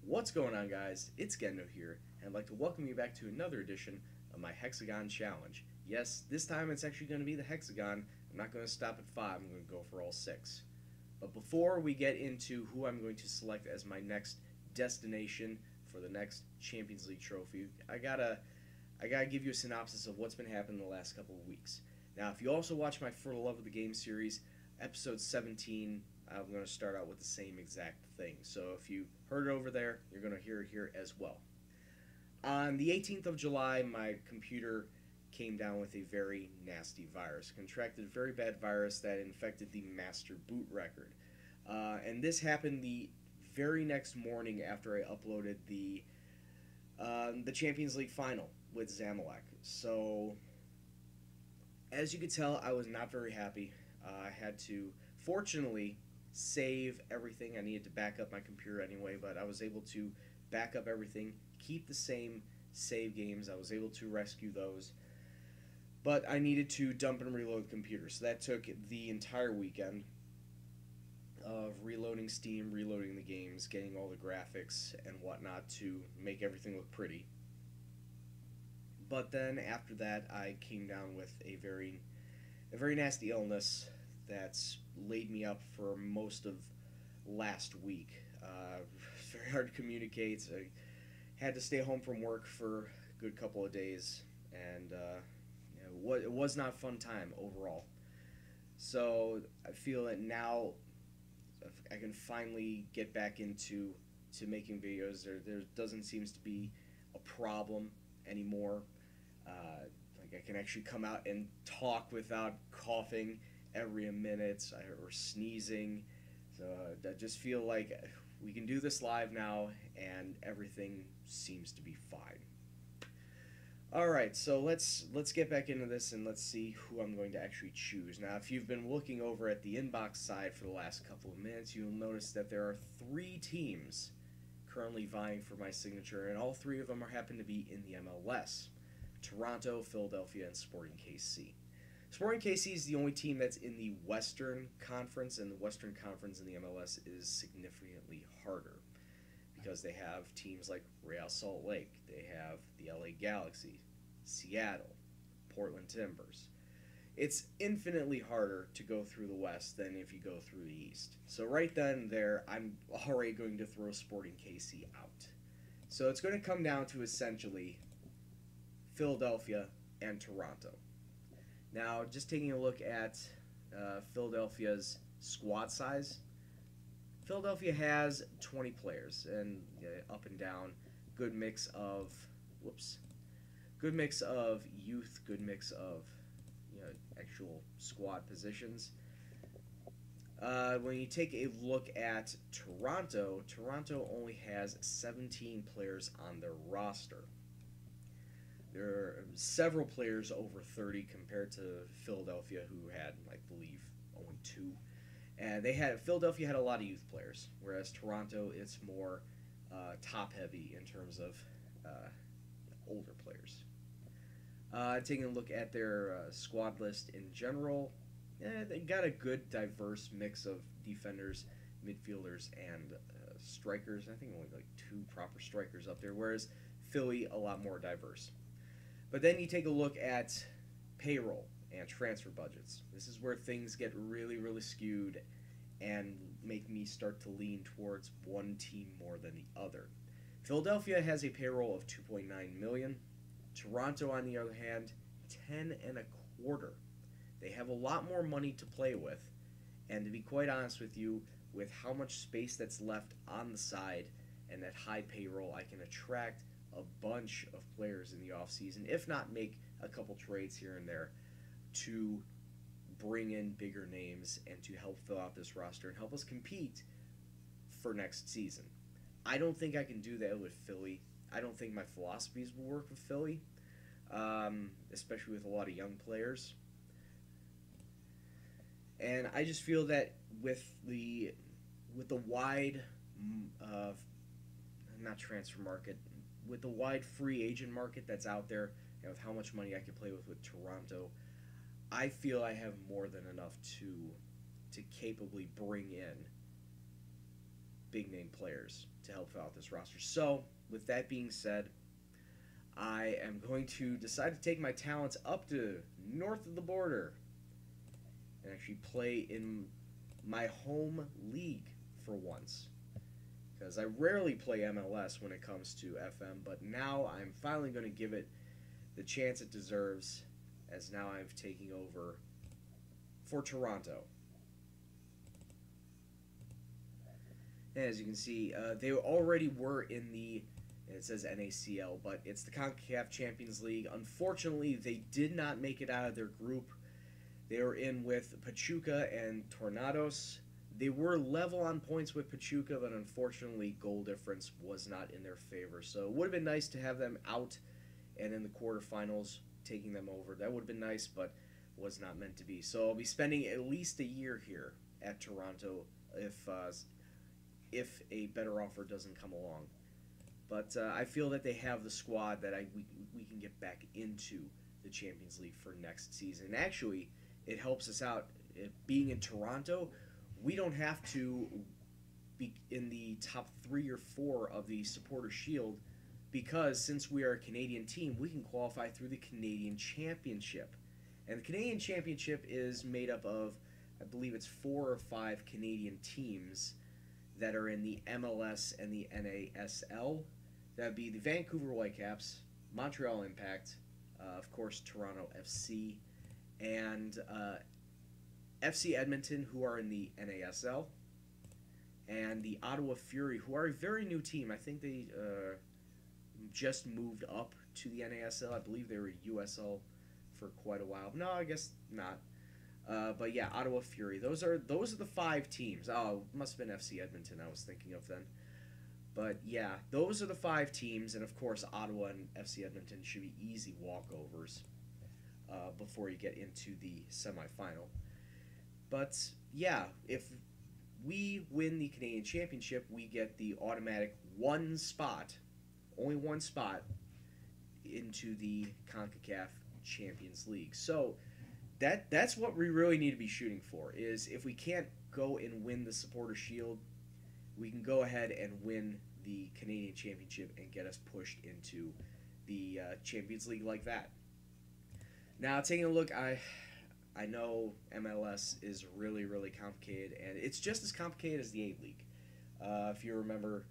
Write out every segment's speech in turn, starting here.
What's going on, guys? It's Gendo here, and I'd like to welcome you back to another edition of my Hexagon Challenge. Yes, this time it's actually going to be the Hexagon. I'm not going to stop at 5, I'm going to go for all 6. But before we get into who I'm going to select as my next destination for the next Champions League trophy, I gotta give you a synopsis of what's been happening the last couple of weeks. Now, if you also watch my For the Love of the Game series, episode 17, I'm going to start out with the same exact thing. So if you heard it over there, you're going to hear it here as well. On the 18th of July, my computer came down with a very nasty virus. Contracted a very bad virus that infected the master boot record. And this happened the very next morning after I uploaded the Champions League final with Zamalek. So, as you could tell, I was not very happy. I had to, fortunately, save everything. I needed to back up my computer anyway, but I was able to back up everything, keep the same save games. I was able to rescue those, but I needed to dump and reload the computer. So that took the entire weekend of reloading Steam, reloading the games, getting all the graphics and whatnot to make everything look pretty. But then after that, I came down with a very nasty illness that's laid me up for most of last week. Very hard to communicate. So I had to stay home from work for a good couple of days, and it was not a fun time overall. So I feel that now I can finally get back into making videos. There doesn't seem to be a problem anymore. Like I can actually come out and talk without coughing every minute or sneezing. So I just feel like we can do this live now, and everything seems to be fine. Alright, so let's get back into this and let's see who I'm going to actually choose. Now, if you've been looking over at the inbox side for the last couple of minutes, you'll notice that there are 3 teams currently vying for my signature, and all 3 of them happen to be in the MLS. Toronto, Philadelphia, and Sporting KC. Sporting KC is the only team that's in the Western Conference, and the Western Conference in the MLS is significantly harder because they have teams like Real Salt Lake, they have the LA Galaxy, Seattle, Portland Timbers. It's infinitely harder to go through the West than if you go through the East. So right then and there, I'm already going to throw Sporting KC out. So it's going to come down to essentially Philadelphia and Toronto. Now, just taking a look at Philadelphia's squad size, Philadelphia has 20 players, and up and down, good mix of youth, good mix of actual squad positions. When you take a look at Toronto, Toronto only has 17 players on their roster. There are several players over 30 compared to Philadelphia, who had, I believe, only 2. And Philadelphia had a lot of youth players, whereas Toronto, it's more top-heavy in terms of older players. Taking a look at their squad list in general, they got a good, diverse mix of defenders, midfielders, and strikers. I think only like 2 proper strikers up there, whereas Philly, a lot more diverse. But then you take a look at payroll and transfer budgets. This is where things get really, really skewed and make me start to lean towards one team more than the other. Philadelphia has a payroll of $2.9 million. Toronto, on the other hand, $10.25 million. They have a lot more money to play with, and to be quite honest with you, with how much space that's left on the side and that high payroll, I can attract a bunch of players in the offseason, if not make a couple trades here and there to bring in bigger names and to help fill out this roster and help us compete for next season. I don't think I can do that with Philly. I don't think my philosophies will work with Philly, especially with a lot of young players. And I just feel that with the wide, not transfer market, with the wide free agent market that's out there, and with how much money I can play with Toronto, I feel I have more than enough to capably bring in big name players to help out this roster. So, with that being said, I am going to decide to take my talents up to north of the border and actually play in my home league for once. Because I rarely play MLS when it comes to FM, but now I'm finally going to give it the chance it deserves, as now I'm taking over for Toronto. And as you can see, they already were in the, it says NACL, but it's the CONCACAF Champions League. Unfortunately, they did not make it out of their group. They were in with Pachuca and Tornados. They were level on points with Pachuca, but unfortunately, goal difference was not in their favor. So it would have been nice to have them out and in the quarterfinals taking them over. That would have been nice, but was not meant to be. So I'll be spending at least a year here at Toronto if a better offer doesn't come along. But I feel that they have the squad that we can get back into the Champions League for next season. Actually, it helps us out. Being in Toronto, we don't have to be in the top 3 or 4 of the Supporter Shield, because since we are a Canadian team, we can qualify through the Canadian Championship. And the Canadian Championship is made up of, I believe it's 4 or 5 Canadian teams that are in the MLS and the NASL. That would be the Vancouver Whitecaps, Montreal Impact, of course Toronto FC, and FC Edmonton, who are in the NASL, and the Ottawa Fury, who are a very new team. I think they just moved up to the NASL. I believe they were USL for quite a while. No, I guess not. But yeah, Ottawa Fury. Those are the 5 teams. Oh, it must have been FC Edmonton I was thinking of then. But yeah, those are the 5 teams, and of course Ottawa and FC Edmonton should be easy walkovers before you get into the semifinal. But yeah, if we win the Canadian Championship, we get the automatic only one spot into the CONCACAF Champions League. So that's what we really need to be shooting for, is if we can't go and win the Supporter Shield, we can go ahead and win the Canadian Championship and get us pushed into the Champions League like that. Now, taking a look, I know MLS is really, really complicated, and it's just as complicated as the A-League. If you remember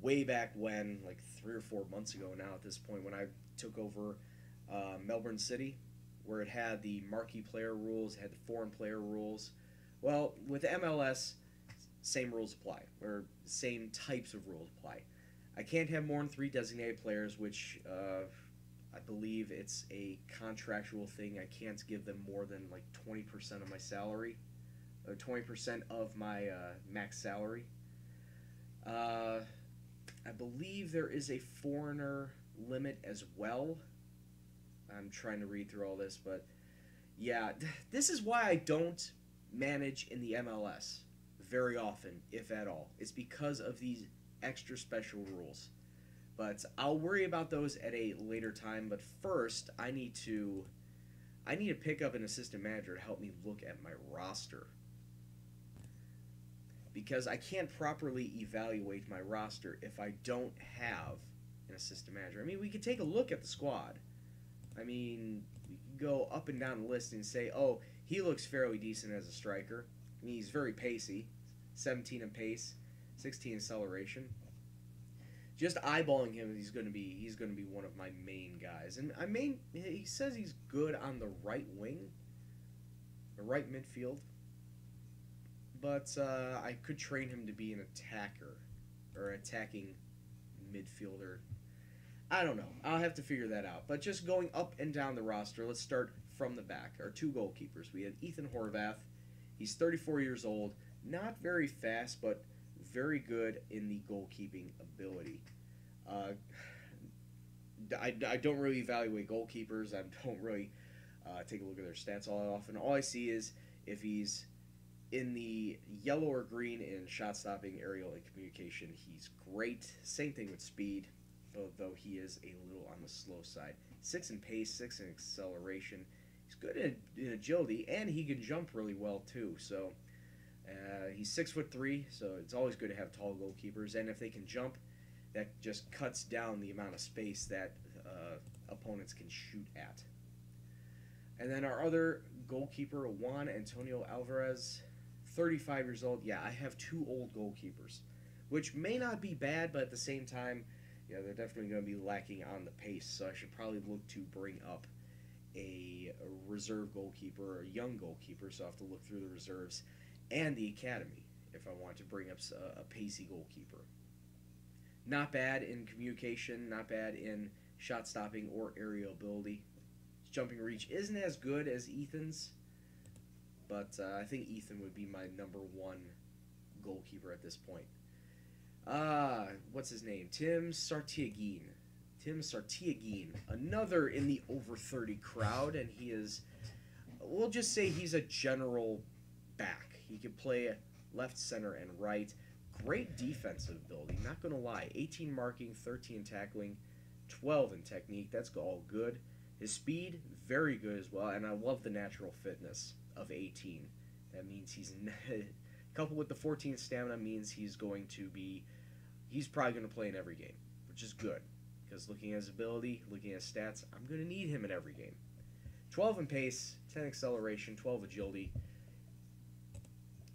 way back when, like 3 or 4 months ago now at this point, when I took over Melbourne City, where it had the marquee player rules, it had the foreign player rules. Well, with MLS, same rules apply, or same types of rules apply. I can't have more than 3 designated players, which I believe it's a contractual thing. I can't give them more than like 20% of my salary, or 20% of my max salary. I believe there is a foreigner limit as well. I'm trying to read through all this, but yeah, this is why I don't manage in the MLS very often, if at all. It's because of these extra special rules. But I'll worry about those at a later time. But first, I need to pick up an assistant manager to help me look at my roster, because I can't properly evaluate my roster if I don't have an assistant manager. I mean, we could take a look at the squad. I mean, we can go up and down the list and say, oh, he looks fairly decent as a striker. I mean, he's very pacey, 17 in pace, 16 in acceleration. Just eyeballing him, he's going to be one of my main guys. And he says he's good on the right wing, the right midfield. But I could train him to be an attacker or attacking midfielder. I don't know. I'll have to figure that out. But just going up and down the roster, let's start from the back. Our 2 goalkeepers. We have Ethan Horvath. He's 34 years old. Not very fast, but very good in the goalkeeping ability. I don't really evaluate goalkeepers. I don't really take a look at their stats all that often. All I see is if he's in the yellow or green in shot stopping, aerial, and communication, he's great. Same thing with speed, though he is a little on the slow side. 6 in pace, 6 in acceleration. He's good in agility, and he can jump really well too. So He's 6'3", so it's always good to have tall goalkeepers. And if they can jump, that just cuts down the amount of space that opponents can shoot at. And then our other goalkeeper, Juan Antonio Alvarez, 35 years old. Yeah, I have two old goalkeepers, which may not be bad, but at the same time, yeah, they're definitely going to be lacking on the pace. So I should probably look to bring up a reserve goalkeeper or a young goalkeeper. So I have to look through the reserves and the academy if I want to bring up a pacey goalkeeper. Not bad in communication, not bad in shot stopping or aerial ability. His jumping reach isn't as good as Ethan's, but I think Ethan would be my number one goalkeeper at this point. What's his name? Tim Sartiagin. Tim Sartiagin, another in the over 30 crowd, and he is, we'll just say he's a general back. He can play left, center, and right. Great defensive ability, not going to lie. 18 marking, 13 tackling, 12 in technique. That's all good. His speed, very good as well, and I love the natural fitness of 18. That means coupled with the 14 stamina means he's probably going to play in every game, which is good. Because looking at his ability, looking at his stats, I'm going to need him in every game. 12 in pace, 10 acceleration, 12 agility.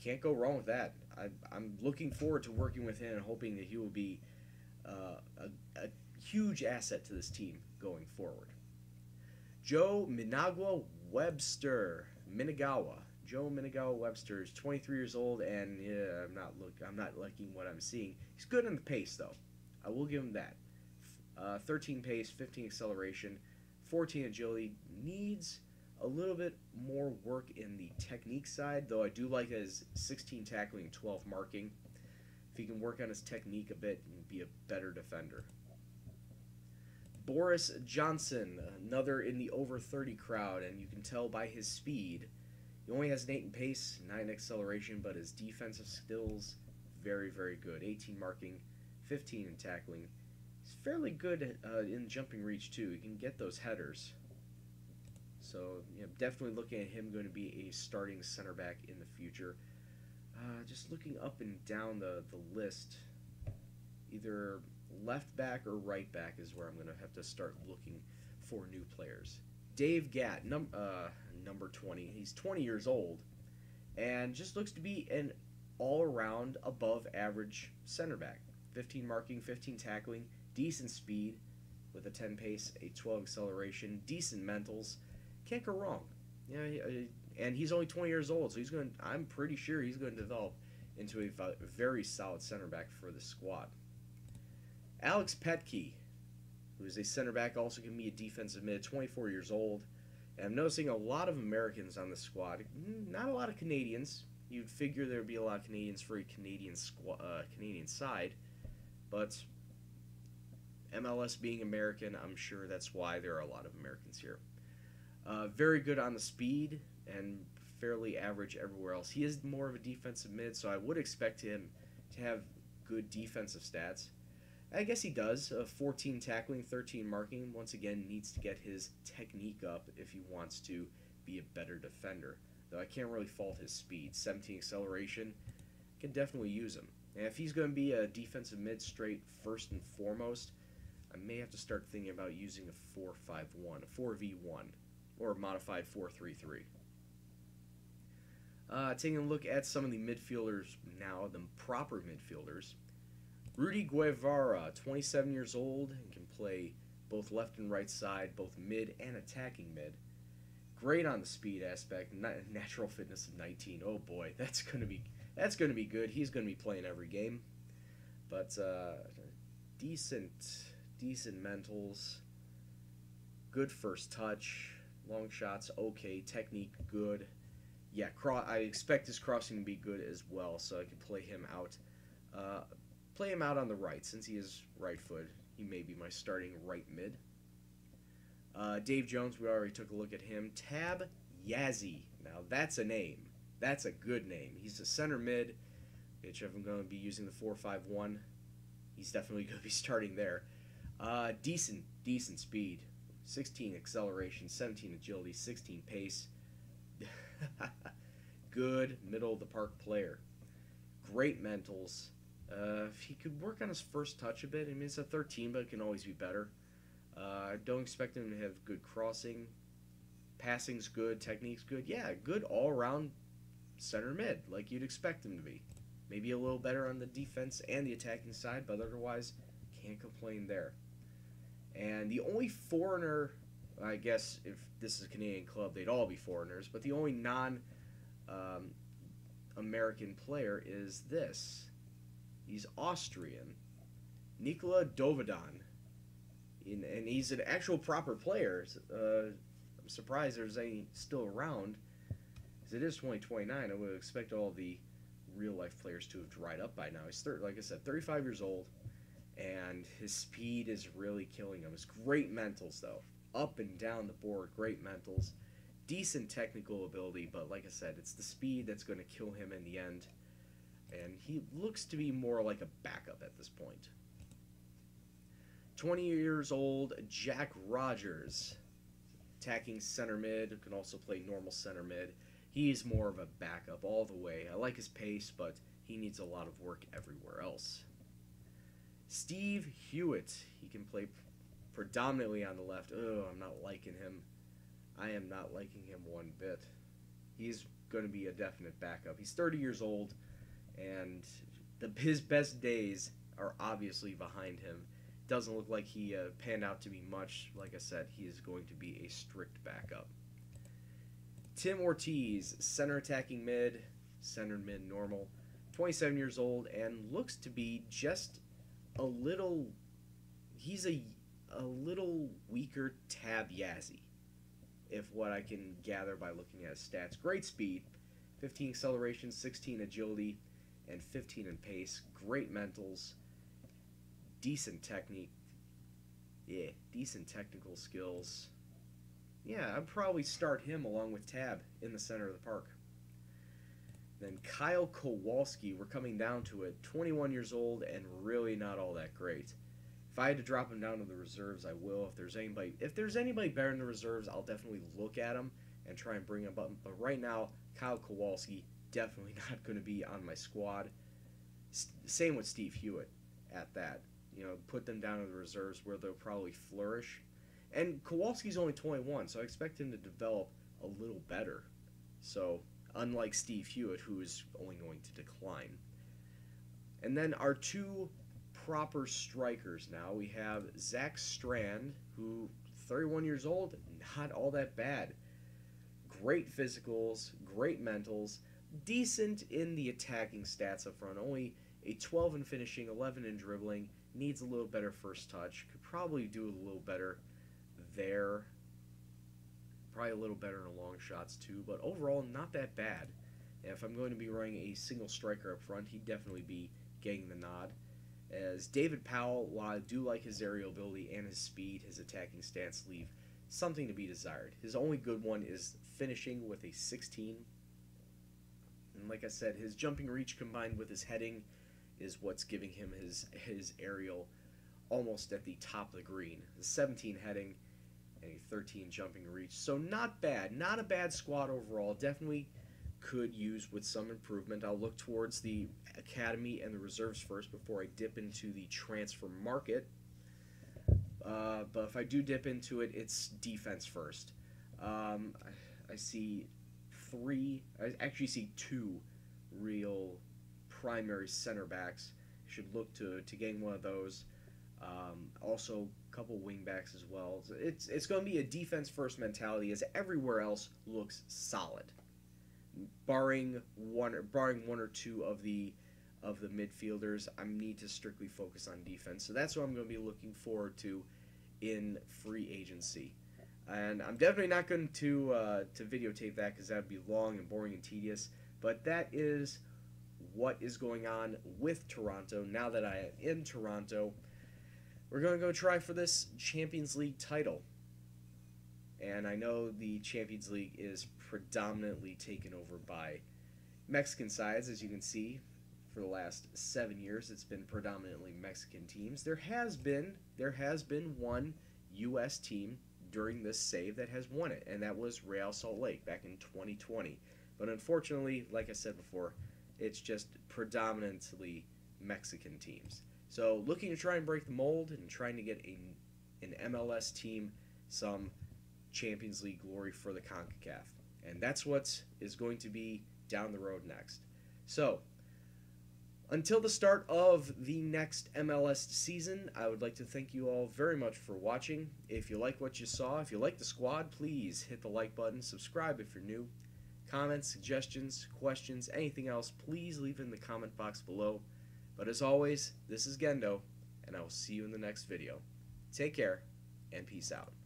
Can't go wrong with that. I'm looking forward to working with him and hoping that he will be a huge asset to this team going forward. Joe Minagawa Webster. Joe Minagawa Webster is 23 years old, and yeah, I'm not liking what I'm seeing. He's good in the pace, though. I will give him that. 13 pace, 15 acceleration, 14 agility. Needs a little bit more work in the technique side, though I do like his 16 tackling and 12 marking. If he can work on his technique a bit and be a better defender. Boris Johnson, another in the over 30 crowd, and you can tell by his speed. He only has an 8 in pace, 9 in acceleration, but his defensive skills, very, very good. 18 marking, 15 in tackling. He's fairly good in jumping reach, too. He can get those headers. So, definitely looking at him going to be a starting center back in the future. Just looking up and down the list, either left back or right back is where I'm going to have to start looking for new players. Dave Gatt, number 20. He's 20 years old and just looks to be an all-around above-average center back. 15 marking, 15 tackling, decent speed with a 10 pace, a 12 acceleration, decent mentals. Can't go wrong. And he's only 20 years old, so I'm pretty sure he's going to develop into a very solid center back for the squad. Alex Petke, who is a center back, also can be a defensive mid, 24 years old. And I'm noticing a lot of Americans on the squad, not a lot of Canadians. You'd figure there would be a lot of Canadians for a Canadian side, but MLS being American, I'm sure that's why there are a lot of Americans here. Very good on the speed and fairly average everywhere else. He is more of a defensive mid, so I would expect him to have good defensive stats. I guess he does. 14 tackling, 13 marking. Once again, needs to get his technique up if he wants to be a better defender. Though I can't really fault his speed. 17 acceleration. Can definitely use him. And if he's going to be a defensive mid straight first and foremost, I may have to start thinking about using a 4-5-1, a 4v1, or a modified 4-3-3. Taking a look at some of the midfielders now, the proper midfielders. Rudy Guevara, 27 years old, and can play both left and right side, both mid and attacking mid. Great on the speed aspect, natural fitness of 19. Oh boy, that's gonna be good. He's gonna be playing every game, but decent mentals, good first touch, long shots okay, technique good. Yeah, I expect his crossing to be good as well, so I can play him out. Play him out on the right, since he is right-footed. He may be my starting right mid. Dave Jones, we already took a look at him. Tab Yazzie. Now, that's a name. That's a good name. He's a center mid, which if I'm going to be using the 4-5-1, he's definitely going to be starting there. Decent speed. 16 acceleration, 17 agility, 16 pace. good middle-of-the-park player. Great mentals. If he could work on his first touch a bit, I mean, it's a 13, but it can always be better. I don't expect him to have good crossing. Passing's good, technique's good. Yeah, good all-around center mid, like you'd expect him to be. Maybe a little better on the defense and the attacking side, but otherwise, can't complain there. And the only foreigner, I guess if this is a Canadian club, they'd all be foreigners, but the only non-American player is this. He's Austrian. Nikola Dovedan. And he's an actual proper player. I'm surprised there's any still around, because it is 2029. I would expect all the real-life players to have dried up by now. He's, like I said, 35 years old, and his speed is really killing him. His great mentals, though. Up and down the board, great mentals. Decent technical ability, but like I said, it's the speed that's going to kill him in the end. And he looks to be more like a backup at this point. 20 years old, Jack Rogers. Attacking center mid, can also play normal center mid. He's more of a backup all the way. I like his pace, but he needs a lot of work everywhere else. Steve Hewitt. He can play predominantly on the left. Oh, I'm not liking him. I am not liking him one bit. He's going to be a definite backup. He's 30 years old, and his best days are obviously behind him. Doesn't look like he panned out to be much. Like I said, he is going to be a strict backup. Tim Ortiz, center attacking mid, center mid normal, 27 years old, and looks to be just a little, he's a little weaker Tab Yazzie, if what I can gather by looking at his stats. Great speed, 15 acceleration, 16 agility, and 15 in pace. Great mentals, decent technique, yeah, decent technical skills. Yeah, I'd probably start him along with Tab in the center of the park. Then Kyle Kowalski, we're coming down to it. 21 years old and really not all that great. If I had to drop him down to the reserves, I will. If there's anybody better in the reserves, I'll definitely look at him and try and bring him up. But right now, Kyle Kowalski, definitely not going to be on my squad. Same with Steve Hewitt at that. You know, put them down in the reserves where they'll probably flourish. And Kowalski's only 21, so I expect him to develop a little better. So, unlike Steve Hewitt, who is only going to decline. And then our two proper strikers now. We have Zach Strand, who 31 years old, not all that bad. Great physicals, great mentals, decent in the attacking stats up front. Only a 12 in finishing, 11 in dribbling, needs a little better first touch. Could probably do a little better there. Probably a little better in the long shots too, but overall not that bad. And if I'm going to be running a single striker up front, he'd definitely be getting the nod. As David Powell, while I do like his aerial ability and his speed, his attacking stats leave something to be desired. His only good one is finishing with a 16. And like I said, his jumping reach combined with his heading is what's giving him his aerial almost at the top of the green. The 17 heading and a 13 jumping reach. So not bad. Not a bad squad overall. Definitely could use with some improvement. I'll look towards the academy and the reserves first before I dip into the transfer market. But if I do dip into it, it's defense first. I see I actually see two real primary center backs. Should look to gain one of those. Also, a couple wing backs as well. So it's going to be a defense first mentality, as everywhere else looks solid, barring one or two of the midfielders. I need to strictly focus on defense. So that's what I'm going to be looking forward to in free agency. And I'm definitely not going to videotape that, because that would be long and boring and tedious. But that is what is going on with Toronto. Now that I am in Toronto, we're going to go try for this Champions League title. And I know the Champions League is predominantly taken over by Mexican sides, as you can see. For the last 7 years, it's been predominantly Mexican teams. There has been one U.S. team during this save that has won it, and that was Real Salt Lake back in 2020. But unfortunately, like I said before, it's just predominantly Mexican teams. So looking to try and break the mold and trying to get an MLS team some Champions League glory for the CONCACAF. And that's what is going to be down the road next. So, until the start of the next MLS season, I would like to thank you all very much for watching. If you like what you saw, if you like the squad, please hit the like button, subscribe if you're new. Comments, suggestions, questions, anything else, please leave in the comment box below. But as always, this is Gendo, and I will see you in the next video. Take care, and peace out.